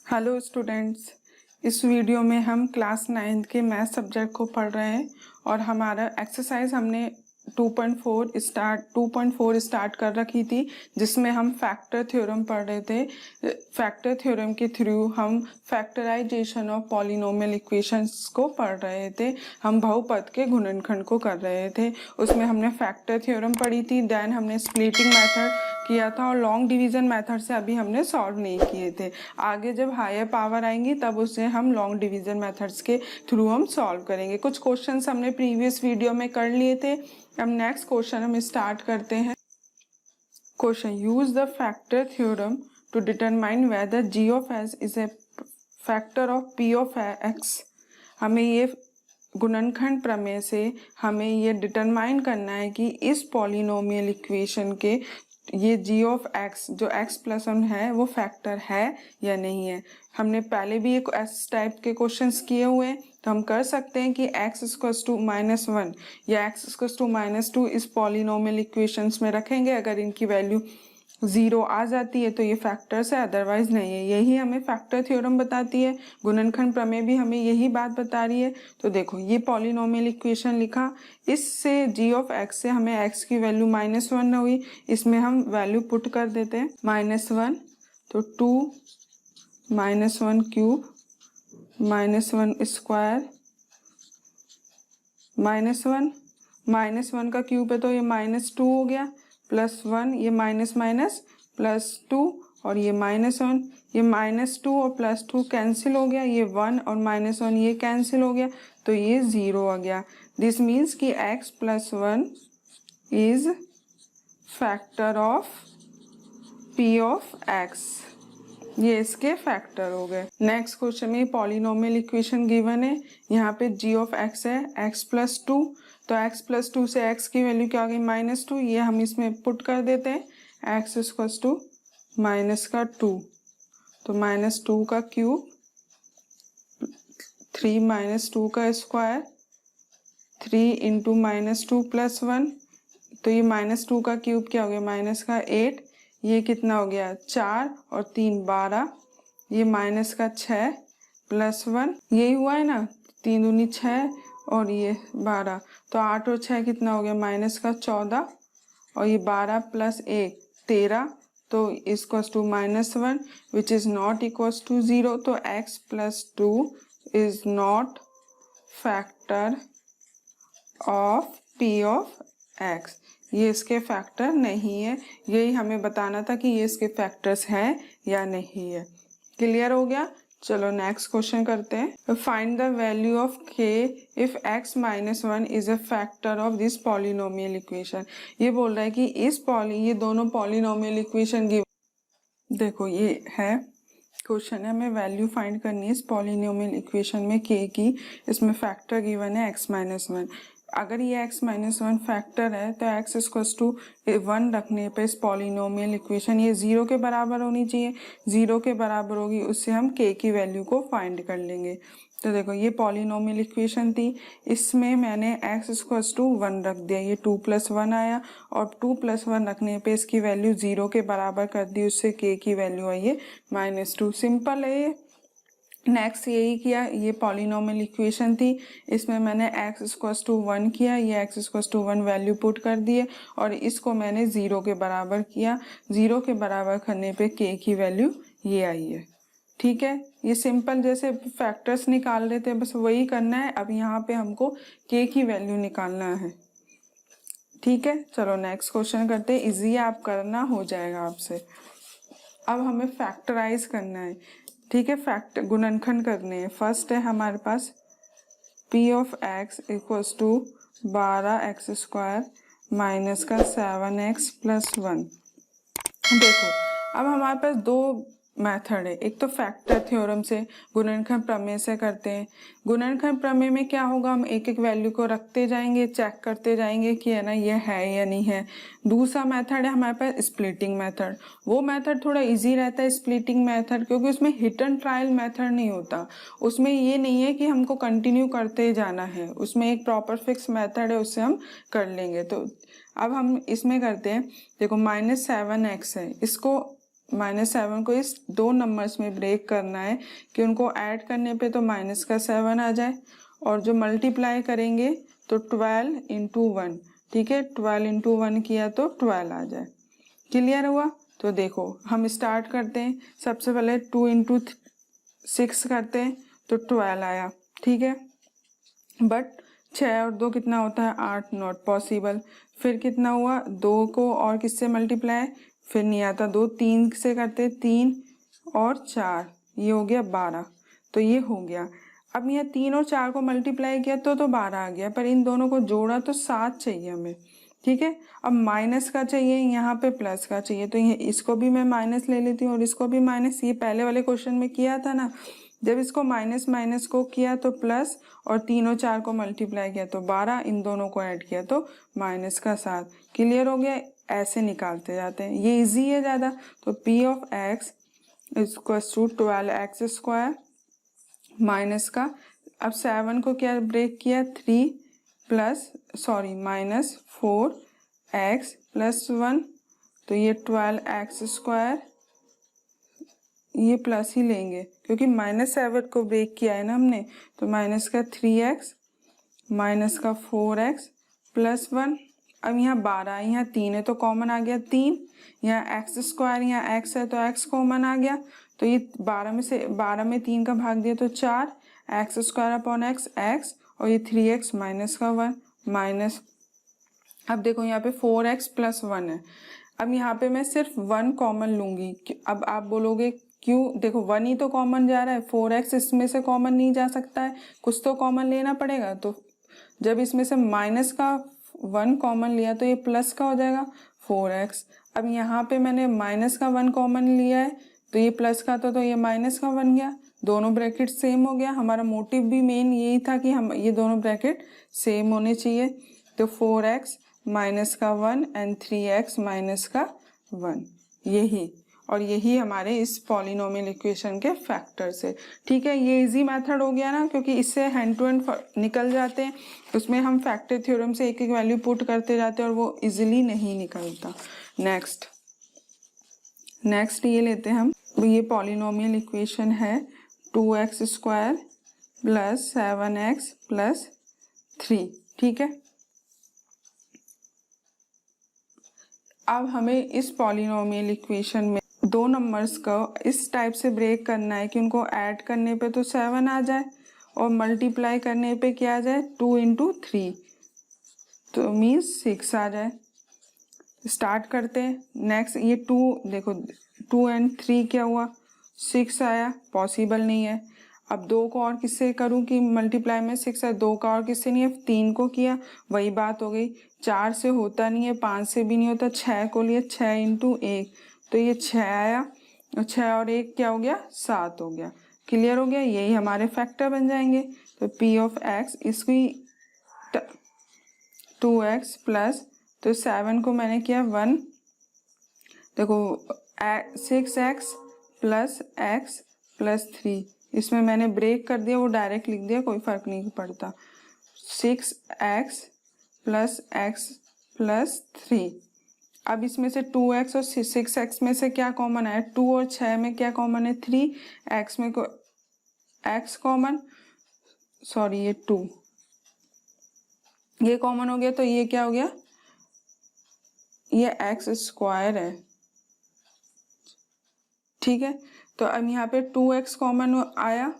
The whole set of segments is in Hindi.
हेलो स्टूडेंट्स, इस वीडियो में हम क्लास 9 के मैथ सब्जेक्ट को पढ़ रहे हैं और हमारा एक्सरसाइज हमने 2.4 स्टार्ट कर रखी थी, जिसमें हम फैक्टर थ्योरम पढ़ रहे थे। फैक्टर थ्योरम के थ्रू हम फैक्टराइजेशन ऑफ पॉलिनोमियल इक्वेशंस को पढ़ रहे थे। हम बहुपद के गुणनखंड को कर रहे थे। उसमें हमने फैक्टर थ्योरम पढ़ी थी, देन हमने स्प्लिटिंग मेथड किया था और लॉन्ग डिवीजन मेथड से अभी हमने सॉल्व नहीं किए थे। आगे जब हायर पावर आएंगी तब उसे हम लॉन्ग डिवीजन मेथड्स के थ्रू हम सॉल्व करेंगे। कुछ क्वेश्चंस हमने प्रीवियस वीडियो में कर लिए थे। अब नेक्स्ट क्वेश्चन हम स्टार्ट करते हैं। Question, use the factor theorem to determine whether g of s is a factor of p of x. हमें ये गुणनखंड प्रमेय से हमें ये डिटरमाइन करना है कि इस पॉलिनोमियल इक्वेशन के ये g ऑफ x जो x प्लस 1 है वो फैक्टर है या नहीं है। हमने पहले भी एक इस टाइप के क्वेश्चंस किए हुए हैं, तो हम कर सकते हैं कि x इक्वल्स टू -1 या x इक्वल्स टू -2 इस पॉलिनोमियल इक्वेशंस में रखेंगे। अगर इनकी वैल्यू 0 आ जाती है तो ये फैक्टर्स है, अदरवाइज नहीं है। यही हमें फैक्टर थ्योरम बताती है। गुणनखंड प्रमेय भी हमें यही बात बता रही है। तो देखो, ये पॉलिनोमियल इक्वेशन लिखा, इससे g ऑफ x से हमें x की वैल्यू -1 हुई, इसमें हम वैल्यू पुट कर देते हैं -1, तो 2 -1 क्यूब -1 स्क्वायर -1 का क्यूब है तो ये -2 हो गया, +1 ये माइनस +2 और ये -1, ये -2 और +2 कैंसिल हो गया, ये 1 और -1 ये कैंसिल हो गया, तो ये 0 आ गया। दिस मीन्स कि x + 1 is factor of p of x। ये इसके फैक्टर हो गए। नेक्स्ट क्वेश्चन में पॉलिनोमियल इक्वेशन गिवन है, यहाँ पे g ऑफ x है x + 2, तो x + 2 से x की वैल्यू क्या आ गई -2, ये हम इसमें पुट कर देते हैं x इक्वल्स टू -2, तो -2 का क्यूब 3 - 2 का स्क्वायर 3 इंटू -2 + 1, तो ये -2 का क्यूब क्या हो गया -8, ये कितना हो गया 4 और 3 12, ये -6 + 1, यही हुआ है ना, 3 दूनी 6 और ये 12, तो 8 और 6 कितना हो गया -14 और ये 12 + 1 13, तो equals to -1 which is not equals to 0, तो x + 2 is not factor of p of x। ये इसके फैक्टर नहीं है। यही हमें बताना था कि ये इसके फैक्टर्स हैं या नहीं है। क्लियर हो गया। चलो नेक्स्ट क्वेश्चन करते हैं। Find the value of k if x - 1 is a factor of this polynomial equation. ये बोल रहा है कि ये दोनों पॉलिनोमियल इक्वेशन देखो, ये है क्वेश्चन है, हमें वैल्यू फाइंड करनी है इस पॉलिनोमियल इक्वेशन में k की। इसमें फैक्टर गिवन है x - 1। अगर ये x - 1 फैक्टर है तो x इक्वल्स टू 1 रखने पे इस पॉलिनोमियल इक्वेशन ये 0 के बराबर होनी चाहिए। 0 के बराबर होगी, उससे हम k की वैल्यू को फाइंड कर लेंगे। तो देखो, ये पॉलिनोमियल इक्वेशन थी, इसमें मैंने x इक्वल्स टू 1 रख दिया, ये 2 + 1 आया और 2 + 1 रखने पे इसकी वैल्यू 0 के बराबर कर दी, उससे k की वैल्यू आई है -2। सिंपल है ये। नेक्स्ट यही किया, ये पॉलिनोमियल इक्वेशन थी, इसमें मैंने x इक्वल्स टू 1 किया, ये x equals to 1 value put कर दिए और इसको मैंने 0 के बराबर किया। 0 के बराबर करने पे k की वैल्यू ये आई है। ठीक है, ये सिंपल जैसे फैक्टर्स निकाल रहे थे बस वही करना है। अब यहाँ पे हमको k की वैल्यू निकालना है। ठीक है, चलो नेक्स्ट क्वेश्चन करते हैं। इजी आप करना, हो जाएगा आपसे। अब हमें फैक्टराइज करना है। ठीक है, फैक्टर गुणनखंड करने हैं। फर्स्ट है हमारे पास p of x equals to 12x² minus का 7x + 1। देखो, अब हमारे पास दो मेथड है, एक तो फैक्टर थ्योरम से, गुणनखंड प्रमेय से करते हैं। गुणनखंड प्रमेय में क्या होगा, हम एक एक वैल्यू को रखते जाएंगे, चेक करते जाएंगे कि है ना ये है या नहीं है। दूसरा मेथड है हमारे पास स्प्लिटिंग मेथड। वो मेथड थोड़ा इजी रहता है स्प्लिटिंग मेथड, क्योंकि उसमें हिट एंड ट्रायल मेथड नहीं होता। उसमें ये नहीं है कि हमको कंटिन्यू करते जाना है, उसमें एक प्रॉपर फिक्स मेथड है, उससे हम कर लेंगे। तो अब हम इसमें करते हैं। देखो, -7x है, इसको -7 को इस दो नंबर्स में ब्रेक करना है कि उनको ऐड करने पे तो -7 आ जाए, और जो मल्टीप्लाई करेंगे तो 12 × 1, ठीक है, 12 × 1 किया तो 12 आ जाए। क्लियर हुआ? तो देखो हम स्टार्ट करते हैं। सबसे पहले 2 × 6 करते हैं तो 12 आया, ठीक है, बट 6 और 2 कितना होता है 8, नॉट पॉसिबल। फिर कितना हुआ, 2 को और किससे मल्टीप्लाई, फिर नहीं आता, 2 3 से करते, 3 और 4, ये हो गया 12, तो ये हो गया। अब यहाँ 3 और 4 को मल्टीप्लाई किया तो 12 आ गया, पर इन दोनों को जोड़ा तो 7 चाहिए हमें, ठीक है। अब माइनस का चाहिए, यहाँ पे प्लस का चाहिए, तो ये इसको भी मैं माइनस ले लेती हूँ और इसको भी माइनस। ये पहले वाले क्वेश्चन में किया था ना, जब इसको माइनस माइनस को किया तो प्लस, और 3 और 4 को मल्टीप्लाई किया तो 12, इन दोनों को ऐड किया तो -7। क्लियर हो गया? ऐसे निकालते जाते हैं, ये इजी है ज़्यादा। तो P of x equals to 12x² minus का, अब 7 को क्या ब्रेक किया, 3 प्लस सॉरी -4x + 1, तो ये 12x², ये प्लस ही लेंगे क्योंकि -7 को ब्रेक किया है ना हमने, तो माइनस का 3x माइनस का 4x + 1। अब यहाँ 12, यहाँ 3 है तो कॉमन आ गया 3, यहाँ x², यहाँ x है तो x कॉमन आ गया, तो ये 12 में से 12 में 3 का भाग दिया तो 4, x² x, और ये 3x माइनस का 1 माइनस। अब देखो यहाँ पे 4x + 1 है, अब यहाँ पे मैं सिर्फ 1 कॉमन लूंगी। अब आप बोलोगे क्यों, देखो 1 ही तो कॉमन जा रहा है, 4x इसमें से कॉमन नहीं जा सकता है, कुछ तो कॉमन लेना पड़ेगा। तो जब इसमें से माइनस का 1 कॉमन लिया तो ये प्लस का हो जाएगा 4x। अब यहाँ पे मैंने माइनस का 1 कॉमन लिया है तो ये प्लस का था तो ये माइनस का बन गया, दोनों ब्रैकेट सेम हो गया। हमारा मोटिव भी मेन यही था कि हम ये दोनों ब्रैकेट सेम होने चाहिए। तो 4x माइनस का 1 एंड 3x माइनस का 1, यही, और यही हमारे इस पॉलिनोमियल इक्वेशन के फैक्टर्स है, ठीक है। ये इजी मेथड हो गया ना, क्योंकि इससे हैंड टू हैंड निकल जाते हैं, उसमें हम फैक्टर थ्योरम से एक एक वैल्यू पुट करते जाते हैं और वो इजीली नहीं निकलता। नेक्स्ट ये लेते हैं हम, ये पॉलिनोमियल इक्वेशन है 2x² + 7x + 3, ठीक है। अब हमें इस पॉलिनोमियल इक्वेशन में दो नंबर्स को इस टाइप से ब्रेक करना है कि उनको ऐड करने पे तो 7 आ जाए और मल्टीप्लाई करने पे क्या आ जाए 2 × 3, तो मीन्स 6 आ जाए। स्टार्ट करते हैं। नेक्स्ट ये 2, देखो 2 और 3 क्या हुआ 6 आया, पॉसिबल नहीं है। अब 2 को और किससे करूं कि मल्टीप्लाई में 6 है, 2 का और किससे नहीं है, 3 को किया, वही बात हो गई। 4 से होता नहीं है, 5 से भी नहीं होता, 6 को लिया, 6 × 1, तो ये 6 आया, और 6 और 1 क्या हो गया 7 हो गया। क्लियर हो गया, यही हमारे फैक्टर बन जाएंगे। तो P ऑफ x इसकी 2x प्लस, तो 7 को मैंने किया 1, देखो 6x + x + 3, इसमें मैंने ब्रेक कर दिया, वो डायरेक्ट लिख दिया, कोई फर्क नहीं पड़ता। 6x + x + 3, अब इसमें से 2x और 6x में से क्या कॉमन है, 2 और 6 में क्या कॉमन है 3, x में को x कॉमन, सॉरी ये 2 ये कॉमन हो गया, तो ये क्या हो गया, ये x² है, ठीक है। तो अब यहाँ पे 2x कॉमन आया,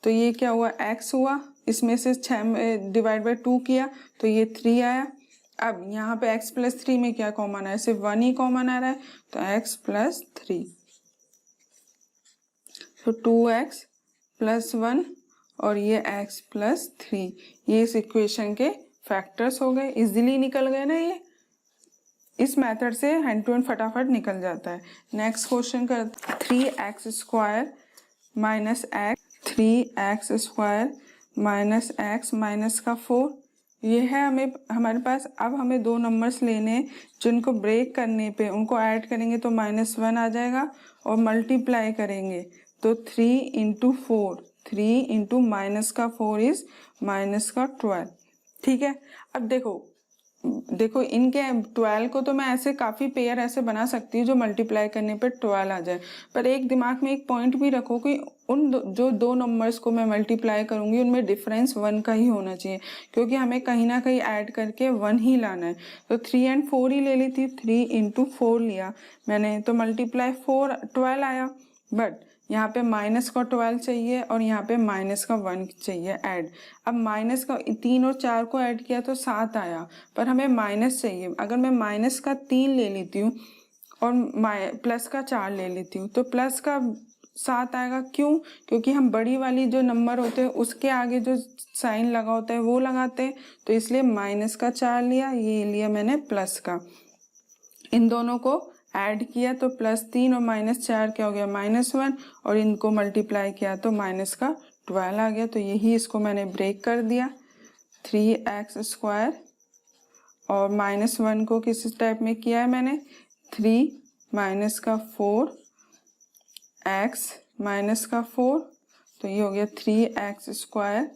तो ये क्या हुआ x हुआ, इसमें से 6 में डिवाइड बाय 2 किया तो ये 3 आया। अब यहाँ पे x + 3 में क्या कॉमन है, सिर्फ 1 ही कॉमन आ रहा है, तो x + 3, तो 2x + 1 और ये x + 3, ये इस इक्वेशन के फैक्टर्स हो गए, इजीली निकल गए ना। ये इस मेथड से हैंड टू हैंड फटाफट निकल जाता है। नेक्स्ट क्वेश्चन कर 3x² - x, 3x² - x minus का 4, ये है हमारे पास। अब हमें दो नंबर्स लेने जिनको ब्रेक करने पे उनको ऐड करेंगे तो -1 आ जाएगा, और मल्टीप्लाई करेंगे तो 3 × 4, 3 × -4 इज -12, ठीक है। अब देखो देखो इनके 12 को तो मैं ऐसे काफ़ी पेयर ऐसे बना सकती हूँ जो मल्टीप्लाई करने पर 12 आ जाए, पर एक दिमाग में एक पॉइंट भी रखो कि जो दो नंबर्स को मैं मल्टीप्लाई करूँगी उनमें डिफरेंस 1 का ही होना चाहिए, क्योंकि हमें कहीं ना कहीं ऐड करके 1 ही लाना है। तो 3 और 4 ही ले ली थी, 3 × 4 लिया मैंने, तो मल्टीप्लाई 4 12 आया। बट यहाँ पे माइनस का 12 चाहिए और यहाँ पे माइनस का 1 चाहिए ऐड। अब माइनस का 3 और 4 को ऐड किया तो 7 आया, पर हमें माइनस चाहिए। अगर मैं माइनस का 3 ले लेती हूँ और प्लस का 4 ले लेती हूँ तो प्लस का 7 आएगा। क्यों? क्योंकि हम बड़ी वाली जो नंबर होते हैं उसके आगे जो साइन लगा होता है वो लगाते हैं, तो इसलिए माइनस का 4 लिया, ये लिया मैंने प्लस का। इन दोनों को ऐड किया तो +3 और -4 क्या हो गया -1, और इनको मल्टीप्लाई किया तो माइनस का 12 आ गया। तो यही इसको मैंने ब्रेक कर दिया, 3x² और -1 को किस टाइप में किया है मैंने, 3 माइनस का 4x माइनस का 4, तो ये हो गया 3x²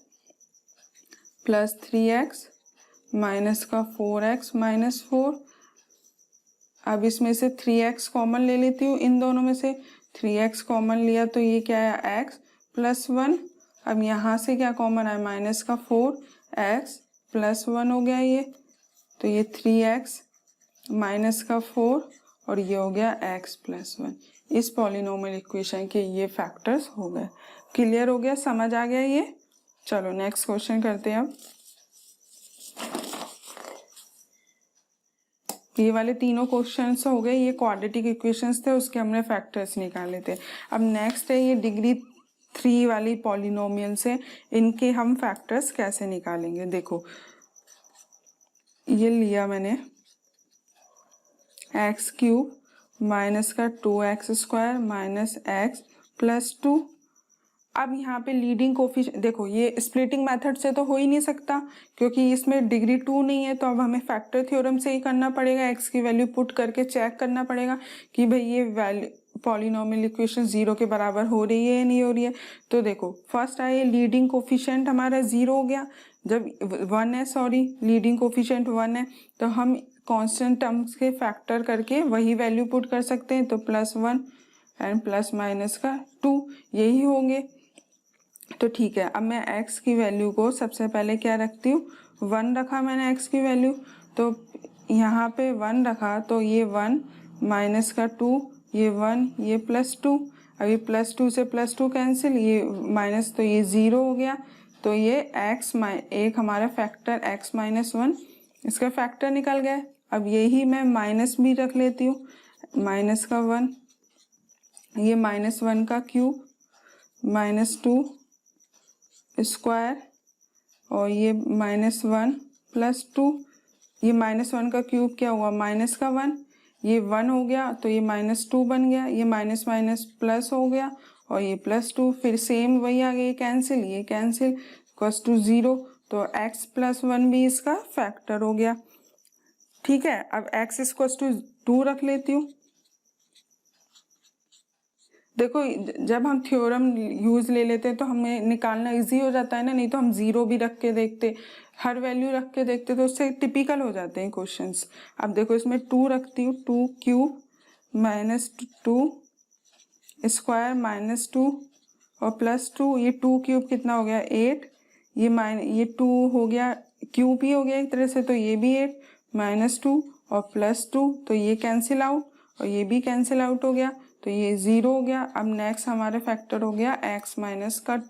प्लस 3x माइनस का 4x माइनस 4। अब इसमें से 3x कॉमन ले लेती हूँ, इन दोनों में से 3x कॉमन लिया तो ये क्या है x + 1। अब यहाँ से क्या कॉमन आया, माइनस का 4x + 1 हो गया ये, तो ये 3x माइनस का 4 और ये हो गया x + 1। इस पॉलिनोमियल इक्वेशन के ये फैक्टर्स हो गए। क्लियर हो गया, समझ आ गया ये। चलो नेक्स्ट क्वेश्चन करते हैं। अब ये वाले तीनों क्वेश्चंस हो गए, ये क्वाड्रेटिक इक्वेशंस थे, उसके हमने फैक्टर्स निकाले थे। अब नेक्स्ट है ये डिग्री 3 वाली पॉलिनोमियल से, इनके हम फैक्टर्स कैसे निकालेंगे। देखो ये लिया मैंने x³ माइनस का 2x² माइनस x + 2। अब यहाँ पे लीडिंग कोफिशिएंट देखो, ये स्प्लिटिंग मेथड से तो हो ही नहीं सकता क्योंकि इसमें डिग्री 2 नहीं है, तो अब हमें फैक्टर थ्योरम से ही करना पड़ेगा। x की वैल्यू पुट करके चेक करना पड़ेगा कि भाई ये वैल्यू पॉलिनोमियल इक्वेशन 0 के बराबर हो रही है या नहीं हो रही है। तो देखो फर्स्ट आए लीडिंग कोफिशिएंट हमारा 0 हो गया, जब 1 है, सॉरी लीडिंग कोफिशिएंट 1 है, तो हम कांस्टेंट टर्म्स के फैक्टर करके वही वैल्यू पुट कर सकते हैं। तो +1 एंड प्लस माइनस का 2 यही होंगे। तो ठीक है, अब मैं x की वैल्यू को सबसे पहले क्या रखती हूँ, 1 रखा मैंने x की वैल्यू, तो यहाँ पे 1 रखा तो ये 1 माइनस का 2, ये 1, ये +2। अब ये +2 से +2 कैंसिल, ये माइनस, तो ये 0 हो गया। तो ये एक हमारा फैक्टर x - 1 इसका फैक्टर निकल गया। अब यही मैं माइनस भी रख लेती हूँ, माइनस का 1, ये -1 का क्यूब -2 स्क्वायर, और ये -1 + 2, ये -1 का क्यूब क्या हुआ, माइनस का 1, ये 1 हो गया तो ये -2 बन गया, ये माइनस माइनस प्लस हो गया और ये +2, फिर सेम वही आ गया, कैंसिल, ये कैंसिल, = 0, तो x + 1 भी इसका फैक्टर हो गया। ठीक है, अब x = 2 रख लेती हूँ। देखो जब हम थ्योरम यूज ले लेते हैं तो हमें निकालना इजी हो जाता है ना, नहीं तो हम 0 भी रख के देखते, हर वैल्यू रख के देखते तो उससे टिपिकल हो जाते हैं क्वेश्चंस। अब देखो इसमें 2 रखती हूँ, 2³ -2 स्क्वायर -2 और +2, ये 2³ कितना हो गया 8, ये 2 हो गया, क्यूब ही हो गया एक तरह से, तो ये भी 8 -2 और +2, तो ये कैंसिल आउट और ये भी कैंसिल आउट हो गया, तो ये 0 हो गया। अब नेक्स्ट हमारे फैक्टर हो गया x -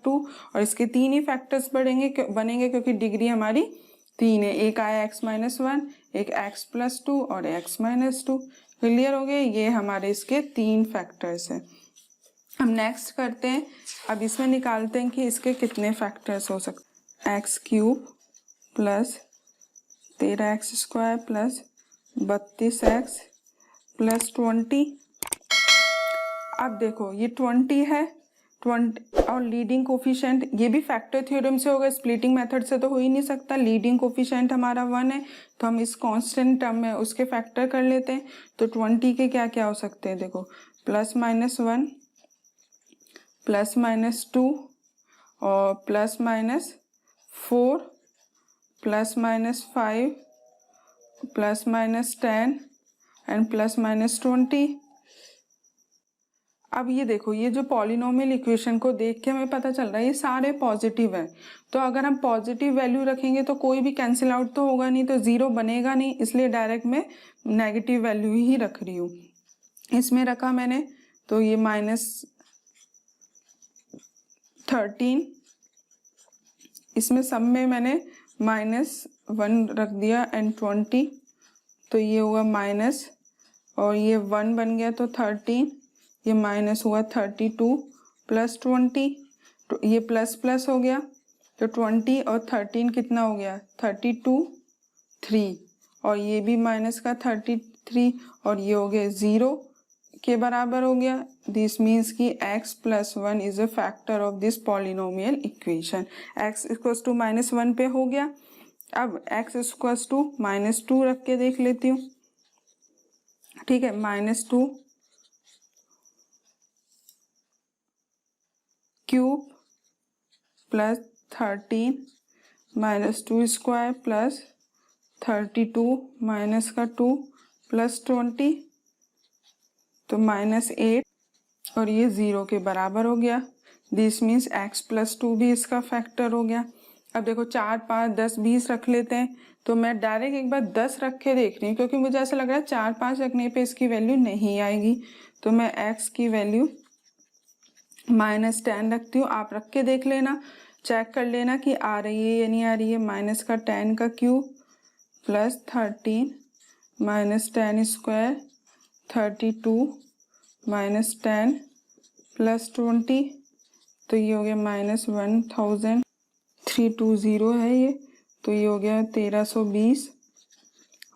2, और इसके 3 ही फैक्टर्स बनेंगे क्योंकि डिग्री हमारी 3 है, एक आया x - 1, एक x + 2 और x - 2। क्लियर हो गए, ये हमारे इसके 3 फैक्टर्स हैं। हम नेक्स्ट करते हैं, अब इसमें निकालते हैं कि इसके कितने फैक्टर्स हो सकते हैं। x³ + 13x² + 32x + 20। अब देखो ये 20 है, 20 और लीडिंग कोफिशिएंट, ये भी फैक्टर थ्योरम से होगा, स्प्लिटिंग मेथड से तो हो ही नहीं सकता। लीडिंग कोफिशिएंट हमारा 1 है, तो हम इस कांस्टेंट टर्म में उसके फैक्टर कर लेते हैं। तो 20 के क्या क्या हो सकते हैं, देखो +- 1 +-2 और +-4 +-5 plus minus 10 and plus minus 20। अब ये देखो, ये जो पॉलिनोमियल इक्वेशन को देख के हमें पता चल रहा है ये सारे पॉजिटिव हैं, तो अगर हम पॉजिटिव वैल्यू रखेंगे तो कोई भी कैंसिल आउट तो होगा नहीं, तो जीरो बनेगा नहीं, इसलिए डायरेक्ट मैं नेगेटिव वैल्यू ही रख रही हूँ। इसमें रखा मैंने, तो ये -13, इसमें सब में मैंने -1 रख दिया एंड 20, तो ये हुआ माइनस, और ये 1 बन गया तो 13, ये माइनस हुआ 32 प्लस 20, तो ये प्लस प्लस हो गया, तो 20 और 13 कितना हो गया 32, 3, और ये भी माइनस का 33, और ये हो गया 0 के बराबर हो गया। दिस मीन्स कि x + 1 is a factor of this polynomial equation. x = -1 पे हो गया। अब x = -2 रख के देख लेती हूँ। ठीक है, -2 cube plus 13 -2 square plus 32 minus का 2 प्लस 20, तो -8, और ये 0 के बराबर हो गया। दिस मीन्स x + 2 भी इसका फैक्टर हो गया। अब देखो 4, 5, 10, 20 रख लेते हैं, तो मैं डायरेक्ट एक बार 10 रख के देख रही हूँ, क्योंकि मुझे ऐसा लग रहा है 4, 5 रखने पे इसकी वैल्यू नहीं आएगी, तो मैं x की वैल्यू -10 रखती हूँ। आप रख के देख लेना, चेक कर लेना कि आ रही है या नहीं आ रही है। माइनस का 10 का क्यूब प्लस 13 -10 स्क्वायर 32 -10 प्लस 20, तो ये हो गया -1320 है ये, तो ये हो गया 1320,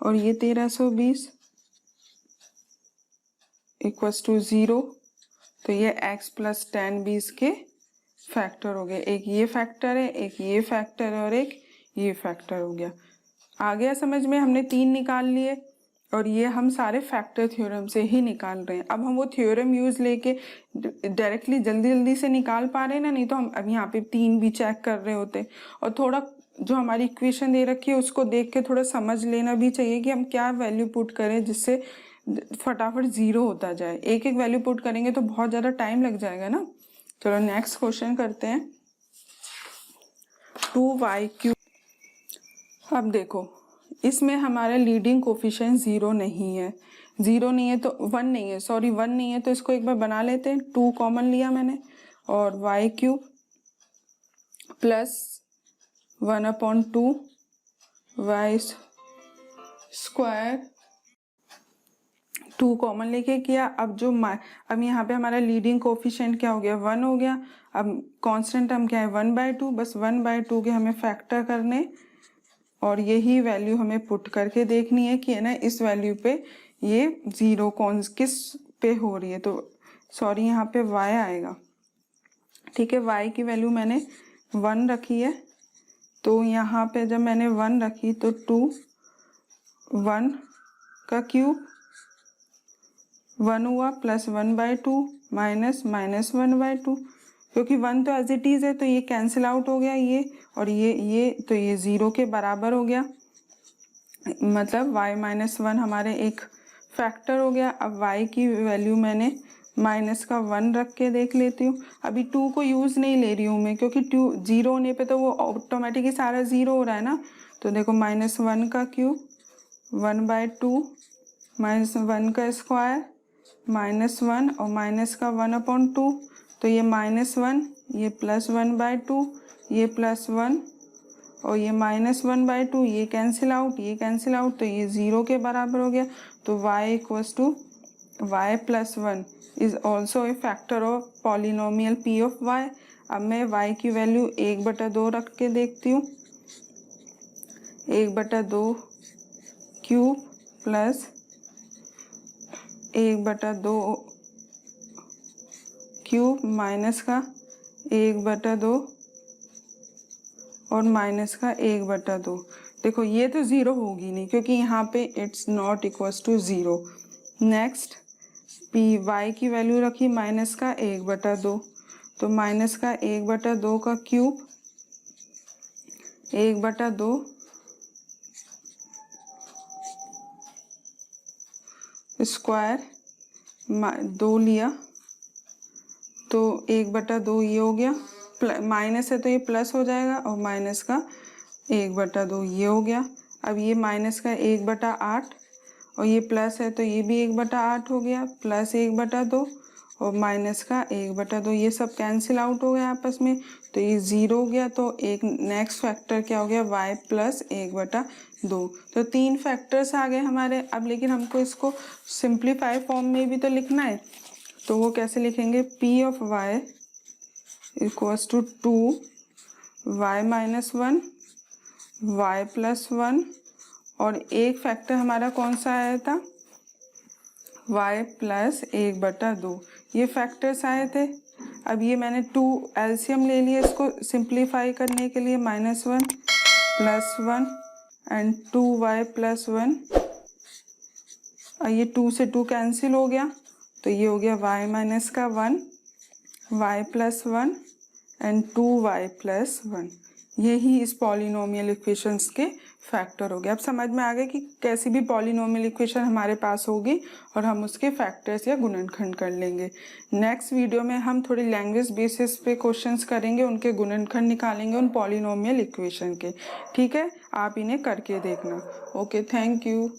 और ये 1320 = 0, तो ये x + 10 भी इसके फैक्टर हो गए। एक ये फैक्टर है, एक ये फैक्टर है, और एक ये फैक्टर हो गया। आ गया समझ में? हमने 3 निकाल लिए, और ये हम सारे फैक्टर थ्योरम से ही निकाल रहे हैं। अब हम वो थ्योरम यूज लेके डायरेक्टली जल्दी जल्दी से निकाल पा रहे हैं ना, नहीं तो हम अब यहाँ पे 3 भी चेक कर रहे होते। और थोड़ा जो हमारी इक्वेशन दे रखी है उसको देख के थोड़ा समझ लेना भी चाहिए कि हम क्या वैल्यू पुट करें जिससे फटाफट 0 होता जाए। एक एक वैल्यू पुट करेंगे तो बहुत ज़्यादा टाइम लग जाएगा ना। चलो नेक्स्ट क्वेश्चन करते हैं। 2y³। अब देखो, इसमें हमारा लीडिंग कोफिशिएंट 0 नहीं है, 0 नहीं है तो 1 नहीं है, सॉरी 1 नहीं है, तो इसको एक बार बना लेते हैं। 2 कॉमन लिया मैंने, और y³ plus 1/2 y square 2 common लेके किया। अब अब यहाँ पे हमारा लीडिंग कोफिशिएंट क्या हो गया 1 हो गया। अब कांस्टेंट हम क्या है 1/2, बस 1/2 के हमें फैक्टर करने, और यही वैल्यू हमें पुट करके देखनी है कि है ना इस वैल्यू पे ये 0 किस पे हो रही है। तो सॉरी यहाँ पे y आएगा। ठीक है, y की वैल्यू मैंने 1 रखी है, तो यहाँ पे जब मैंने 1 रखी तो 2 1 का क्यूब 1 हुआ प्लस 1/2 माइनस -1/2, क्योंकि 1 तो एज इट इज है तो ये कैंसिल आउट हो गया, ये और ये तो ये 0 के बराबर हो गया। मतलब y-1 हमारे एक फैक्टर हो गया। अब y की वैल्यू मैंने -1 रख के देख लेती हूँ। अभी 2 को यूज़ नहीं ले रही हूँ मैं, क्योंकि 2 0 होने पे तो वो ऑटोमेटिकली सारा 0 हो रहा है ना। तो देखो -1 का क्यूब 1/2 -1 का स्क्वायर -1 और माइनस का 1/2, तो ये -1, ये +1/2, ये +1 और ये -1/2, ये कैंसिल आउट, ये कैंसिल आउट, तो ये 0 के बराबर हो गया। तो y = y + 1 is also a factor of polynomial p of y। अब मैं y की वैल्यू 1/2 रख के देखती हूँ। 1/2 क्यूब प्लस 1/2 क्यूब माइनस का 1/2 और माइनस का 1/2। देखो ये तो 0 होगी नहीं, क्योंकि यहाँ पे it's not equals to 0। Next p y की वैल्यू रखी माइनस का 1/2, तो माइनस का 1/2 का क्यूब 1/2 स्क्वायर 2 लिया तो 1/2 ये हो गया, माइनस है तो ये प्लस हो जाएगा और माइनस का 1/2 ये हो गया। अब ये माइनस का 1/8 और ये प्लस है तो ये भी 1/8 हो गया, प्लस 1/2 और माइनस का 1/2, ये सब कैंसिल आउट हो गया आपस में, तो ये 0 हो गया। तो एक नेक्स्ट फैक्टर क्या हो गया, y प्लस 1/2। तो 3 फैक्टर्स आ गए हमारे। अब लेकिन हमको इसको सिंप्लीफाई फॉर्म में भी तो लिखना है, तो वो कैसे लिखेंगे, p of y equals to 2y minus 1 y plus 1 और एक फैक्टर हमारा कौन सा आया था, y प्लस 1/2, ये फैक्टर्स आए थे। अब ये मैंने 2 एलसीएम ले लिया इसको सिंप्लीफाई करने के लिए, -1 प्लस 1 एंड 2y प्लस 1, और ये 2 से 2 कैंसिल हो गया तो ये हो गया y माइनस का 1 y plus 1 and 2y plus 1। यही इस पॉलिनोमियल इक्वेशंस के फैक्टर हो गए। अब समझ में आ गया कि कैसी भी पॉलिनोमियल इक्वेशन हमारे पास होगी और हम उसके फैक्टर्स या गुणनखंड कर लेंगे। नेक्स्ट वीडियो में हम थोड़ी लैंग्वेज बेसिस पे क्वेश्चंस करेंगे, उनके गुणनखंड निकालेंगे उन पॉलिनोमियल इक्वेशन के। ठीक है, आप इन्हें करके देखना। Okay, thank you.